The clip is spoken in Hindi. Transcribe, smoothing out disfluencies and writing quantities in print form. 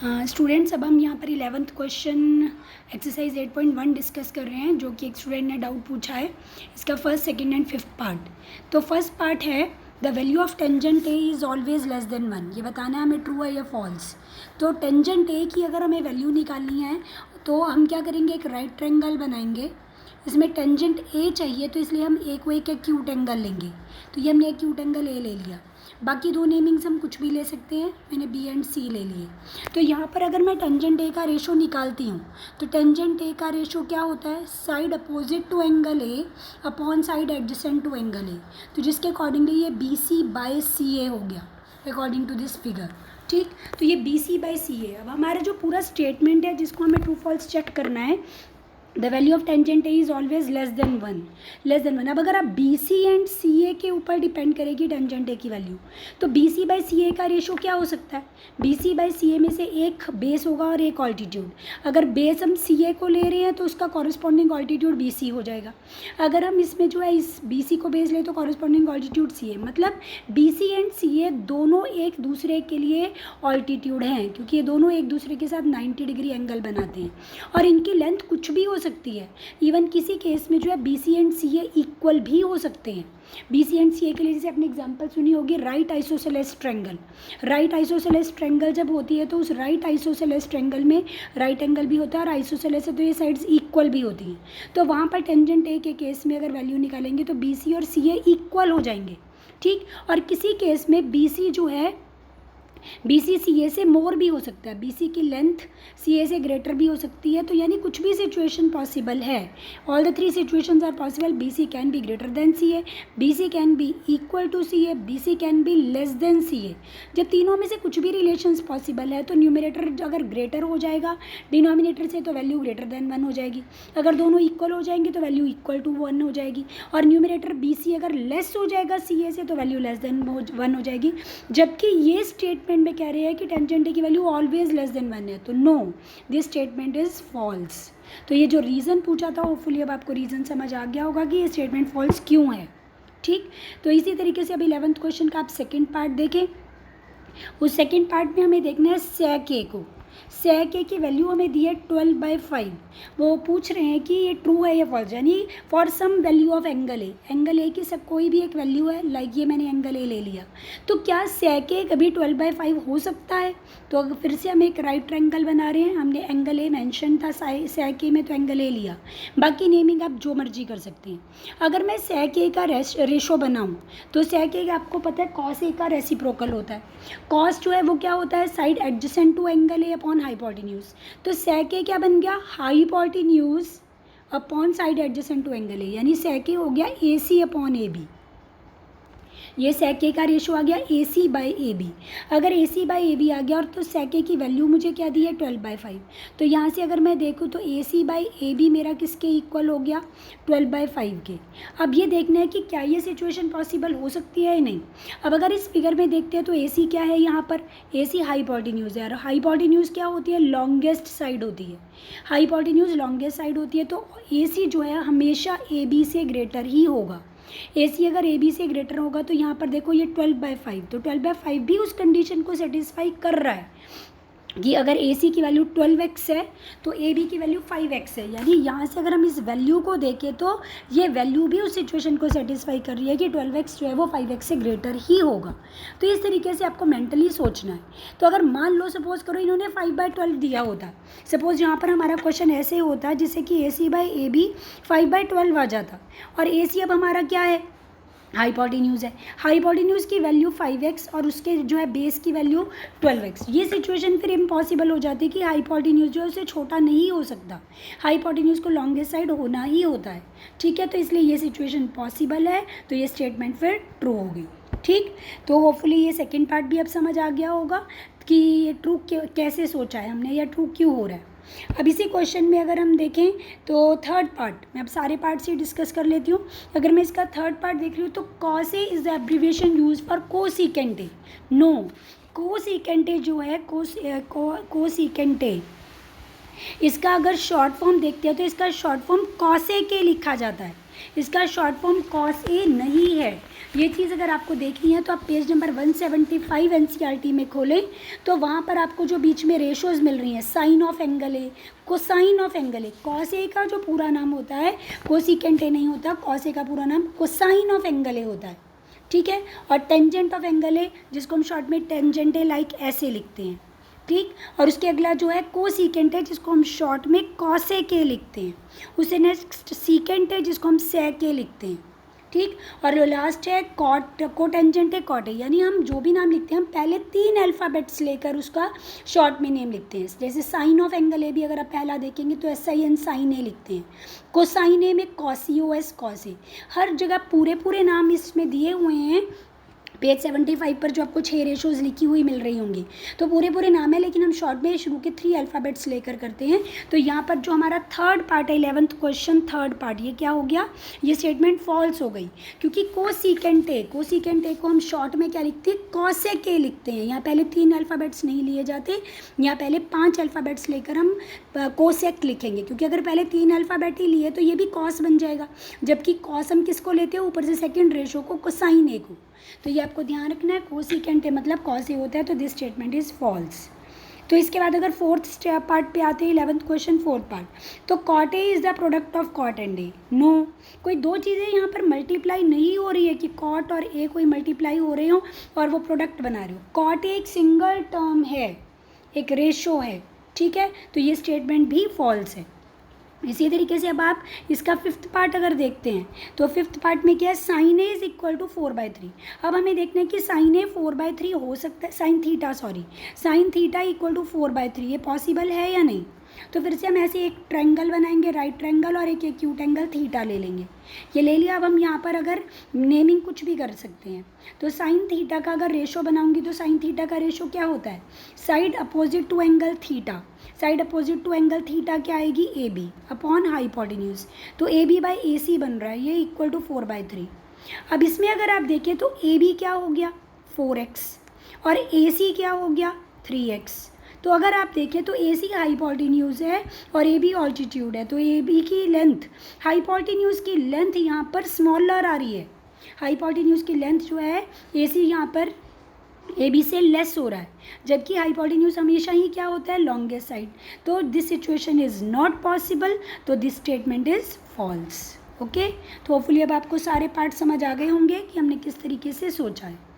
स्टूडेंट्स, अब हम यहाँ पर 11th क्वेश्चन एक्सरसाइज 8.1 डिस्कस कर रहे हैं, जो कि एक स्टूडेंट ने डाउट पूछा है। इसका first, second and fifth part. तो फर्स्ट पार्ट है the value of tangent A is always less than 1। ये बताना है हमें ट्रू है या फॉल्स। तो टेंजेंट ए की अगर हमें वैल्यू निकालनी है तो हम क्या करेंगे, एक राइट ट्रायंगल बनाएंगे। इसमें टेंजेंट ए चाहिए तो इसलिए हम ए को एक एक्यूट एंगल लेंगे। तो ये हमने एक्यूट एंगल ए ले लिया। बाकी दो नेमिंग्स हम कुछ भी ले सकते हैं, मैंने बी एंड सी ले लिए। तो यहाँ पर अगर मैं टेंजेंट ए का रेशो निकालती हूँ तो टेंजेंट ए का रेशो क्या होता है, side opposite to angle A upon side adjacent to angle A. तो जिसके अकॉर्डिंगली ये बी सी बाय सी ए हो गया अकॉर्डिंग टू दिस फिगर। ठीक, तो ये बी सी बाय सी ए। अब हमारा जो पूरा स्टेटमेंट है जिसको हमें ट्रू फॉल्स चेक करना है, the value of tangent A is always less than 1, less than 1। अब अगर आप बी सी एंड सी ए के ऊपर डिपेंड करेगी टेंजेंट ए की वैल्यू, तो बी सी बाई सी ए का रेशो क्या हो सकता है, बी सी बाई सी ए में से एक बेस होगा और एक ऑल्टीट्यूड। अगर बेस हम सी ए को ले रहे हैं तो उसका कॉरस्पॉन्डिंग ऑल्टीट्यूड बी सी हो जाएगा। अगर हम इसमें जो है इस बी सी को बेस ले तो कॉरस्पॉन्डिंग ऑल्टीट्यूड सी ए। मतलब बी सी एंड सी ए दोनों एक दूसरे के लिए ऑल्टीट्यूड हैं, क्योंकि ये दोनों एक दूसरे के साथ 90 डिग्री एंगल बनाते हैं और इनकी लेंथ कुछ भी हो सकती है। इवन किसी केस में जो है B C and C A equal भी हो सकते हैं। बी सी एंड सी ए के लिए जैसे आपने एग्जांपल सुनी होगी, right isosceles triangle. Right isosceles triangle जब होती है तो उस राइट आइसोसेलेस ट्रायंगल में राइट एंगल भी होता है और आइसोसेलेस है तो ये साइड्स इक्वल भी होती हैं। तो वहाँ पर टेंजेंट ए के केस में अगर वैल्यू निकालेंगे तो बी सी और सी ए इक्वल हो जाएंगे। ठीक, और किसी केस में बी सी जो है बी सी सी ए से मोर भी हो सकता है, बी सी की लेंथ सी ए से ग्रेटर भी हो सकती है। तो यानी कुछ भी सिचुएशन पॉसिबल है। All the three situations are possible. B C can be greater than C A, B C can be equal to C A, B C can be less than C A. जब तीनों में से कुछ भी रिलेशंस पॉसिबल है तो न्यूमरेटर अगर ग्रेटर हो जाएगा डिनोमिनेटर से तो वैल्यू ग्रेटर देन 1 हो जाएगी। अगर दोनों इक्वल हो जाएंगे तो वैल्यू इक्वल टू 1 हो जाएगी। और न्यूमरेटर बी सी अगर लेस हो जाएगा सी ए से तो वैल्यू लेस देन 1 हो जाएगी। जबकि ये स्टेटमेंट में कह रहे हैं कि टेंजेंट ए की वैल्यू ऑलवेज लेस देन 1 है, तो no, this statement is false. तो ये जो रीज़न पूछा था, होपफुली अब आपको रीज़न समझ आ गया होगा कि ये स्टेटमेंट फॉल्स क्यों है। ठीक, तो इसी तरीके से अभी 11th क्वेश्चन का आप सेकंड पार्ट देखें। उस सेकंड पार्ट में हमें देखना है सेक ए को। सेक ए की वैल्यू हमें दी है 12/5। वो पूछ रहे हैं कि ये ट्रू है या फॉल्स, यानी for some value of angle A. Angle A की सब कोई भी एक वैल्यू है, लाइक ये मैंने एंगल ए ले लिया, तो क्या सेक ए कभी 12/5 हो सकता है। तो अगर फिर से हम एक राइट ट्रायंगल बना रहे हैं, हमने एंगल ए मेंशन था सेक ए में तो एंगल ए लिया। बाकी नेमिंग आप जो मर्जी कर सकते हैं। अगर मैं सेक ए का रेशो बनाऊँ तो सेक ए आपको पता है कॉस ए का रेसिप्रोकल होता है। कॉस जो है वो क्या होता है, side adjacent to angle A upon hypotenuse. तो सेक ए क्या बन गया, hypotenuse upon side adjacent to angle A, यानी सेक ए हो गया ए सी अपॉन ए बी। ये सेक ए का रेशो आ गया ए सी बाई ए बी। अगर ए सी बाई ए बी आ गया और तो सेक ए की वैल्यू मुझे क्या दी है 12/5। तो यहाँ से अगर मैं देखूँ तो ए सी बाई ए बी मेरा किसके इक्वल हो गया, 12/5 के। अब ये देखना है कि क्या ये सिचुएशन पॉसिबल हो सकती है या नहीं। अब अगर इस फिगर में देखते हैं तो ए सी क्या है, यहाँ पर ए सी हाइपोटेन्यूज है और हाइपोटेन्यूज क्या होती है, लॉन्गेस्ट साइड होती है। हाइपोटेन्यूज लॉन्गेस्ट साइड होती है तो ए सी जो है हमेशा ए बी से ग्रेटर ही होगा। ए सी अगर ए बी से ग्रेटर होगा तो यहाँ पर देखो ये 12/5, तो 12/5 भी उस कंडीशन को सेटिस्फाई कर रहा है कि अगर ए सी की वैल्यू 12x है तो ए बी की वैल्यू 5x है। यानी यहाँ से अगर हम इस वैल्यू को देखें तो ये वैल्यू भी उस सिचुएशन को सेटिस्फाई कर रही है कि 12x जो है वो 5x से ग्रेटर ही होगा। तो इस तरीके से आपको मेंटली सोचना है। तो अगर मान लो सपोज करो इन्होंने 5/12 दिया होता, सपोज यहाँ पर हमारा क्वेश्चन ऐसे होता है जिससे कि ए सी बाई ए बी 5/12 आ जाता और ए सी अब हमारा क्या है, हाइपोटेन्यूज है। हाइपोटेन्यूज की वैल्यू 5x और उसके जो है बेस की वैल्यू 12x। ये सिचुएशन फिर इम्पॉसिबल हो जाती है कि हाइपोटेन्यूज जो है उससे छोटा नहीं हो सकता। हाइपोटेन्यूज को लॉन्गेस्ट साइड होना ही होता है। ठीक है, तो इसलिए ये सिचुएशन पॉसिबल है, तो ये स्टेटमेंट फिर ट्रू होगी। ठीक, तो होपफुली ये सेकेंड पार्ट भी अब समझ आ गया होगा कि ये ट्रू कैसे सोचा है हमने या ट्रू क्यों हो रहा है। अब इसी क्वेश्चन में अगर हम देखें तो थर्ड पार्ट, मैं अब सारे पार्ट्स ही डिस्कस कर लेती हूँ। अगर मैं इसका थर्ड पार्ट देख रही हूँ तो cos A is the abbreviation use for cosecant A. No, cosecant A जो है कोसिकेंट ए इसका अगर शॉर्ट फॉर्म देखते हैं तो इसका शॉर्ट फॉर्म कॉस ए के लिखा जाता है, इसका शॉर्ट फॉर्म कॉस ए नहीं है। ये चीज़ अगर आपको देखनी है तो आप पेज नंबर 175 एनसीईआरटी में खोलें तो वहाँ पर आपको जो बीच में रेशोज़ मिल रही हैं, sine of angle A, cosine of angle A, cos A का जो पूरा नाम होता है कोसिकेंट ए नहीं होता, कॉस ए का पूरा नाम कोसाइन ऑफ एंगल ए होता है, ठीक है। और टेंजेंट ऑफ एंगल ए जिसको हम शॉर्ट में टेंजेंट ए लाइक ऐसे लिखते हैं, ठीक। और उसके अगला जो है कोसिकेंट है जिसको हम शॉर्ट में कॉसे के लिखते हैं, उससे नेक्स्ट सीकेंट है जिसको हम सेके लिखते हैं, ठीक। और लास्ट है कोटेंजेंट है कॉट है, यानी हम जो भी नाम लिखते हैं हम पहले 3 अल्फ़ाबेट्स लेकर उसका शॉर्ट में नेम लिखते हैं। जैसे साइन ऑफ एंगल ए भी अगर आप पहला देखेंगे तो SIN साइन ए लिखते हैं, कोसाइन ए में कॉसियोएस कॉसे, हर जगह पूरे पूरे नाम इसमें दिए हुए हैं। पेज 75 पर जो आपको 6 रेशोज़ लिखी हुई मिल रही होंगी तो पूरे पूरे नाम है, लेकिन हम शॉर्ट में शुरू के 3 अल्फ़ाबेट्स लेकर करते हैं। तो यहाँ पर जो हमारा थर्ड पार्ट है 11th क्वेश्चन थर्ड पार्ट, ये क्या हो गया, ये स्टेटमेंट फॉल्स हो गई, क्योंकि कोसिकेंट ए को हम शॉर्ट में क्या लिखते हैं, कॉसे के लिखते हैं। यहाँ पहले 3 अल्फ़ाबेट्स नहीं लिए जाते, यहाँ पहले 5 अल्फ़ाबेट्स लेकर हम कोसेक लिखेंगे, क्योंकि अगर पहले 3 अल्फ़ाबेट ही लिए तो ये भी कॉस बन जाएगा, जबकि कॉस हम किसको लेते हैं, ऊपर से सेकेंड रेशो को, कोसाइन ए को। तो ये आपको ध्यान रखना है, कोसिकेंट मतलब कॉस ए होता है, तो दिस स्टेटमेंट इज़ फॉल्स। तो इसके बाद अगर फोर्थ पार्ट पे आते हैं 11th क्वेश्चन फोर्थ पार्ट, तो cot A is the product of cot and A. No, कोई दो चीज़ें यहाँ पर मल्टीप्लाई नहीं हो रही है कि कॉट और ए कोई मल्टीप्लाई हो रहे हो और वो प्रोडक्ट बना रहे हो। कॉट ए एक सिंगल टर्म है, एक रेशो है, ठीक है। तो ये स्टेटमेंट भी फॉल्स है। इसी तरीके से अब आप इसका 5th पार्ट अगर देखते हैं तो 5th पार्ट में क्या है, sine A is equal to 4/3। अब हमें देखना है कि साइन ए 4/3 हो सकता है, साइन थीटा इक्वल टू 4/3, ये पॉसिबल है या नहीं। तो फिर से हम ऐसे एक ट्रायंगल बनाएंगे, राइट ट्रायंगल, और एक एक्यूट एंगल थीटा ले लेंगे। ये ले लिया। अब हम यहाँ पर अगर नेमिंग कुछ भी कर सकते हैं, तो साइन थीटा का अगर रेशो बनाऊंगी तो साइन थीटा का रेशो क्या होता है, side opposite to angle theta. Side opposite to angle theta क्या आएगी, AB अपॉन हाइपोटेन्यूज। तो AB बाई AC बन रहा है, ये इक्वल टू 4/3। अब इसमें अगर आप देखें तो AB क्या हो गया 4x और AC क्या हो गया 3x। तो अगर आप देखें तो AC हाइपोटेन्यूज है और AB ऑल्टीट्यूड है, तो AB की लेंथ, हाइपोटेन्यूज की लेंथ यहाँ पर स्मॉलर आ रही है। हाइपोटेन्यूज की लेंथ जो है AC यहाँ पर AB से लेस हो रहा है, जबकि हाइपोटेन्यूज हमेशा ही क्या होता है, लॉन्गेस्ट साइड। तो this situation is not possible, तो this statement is false. Okay, तो होपफुली अब आपको सारे पार्ट समझ आ गए होंगे कि हमने किस तरीके से सोचा है।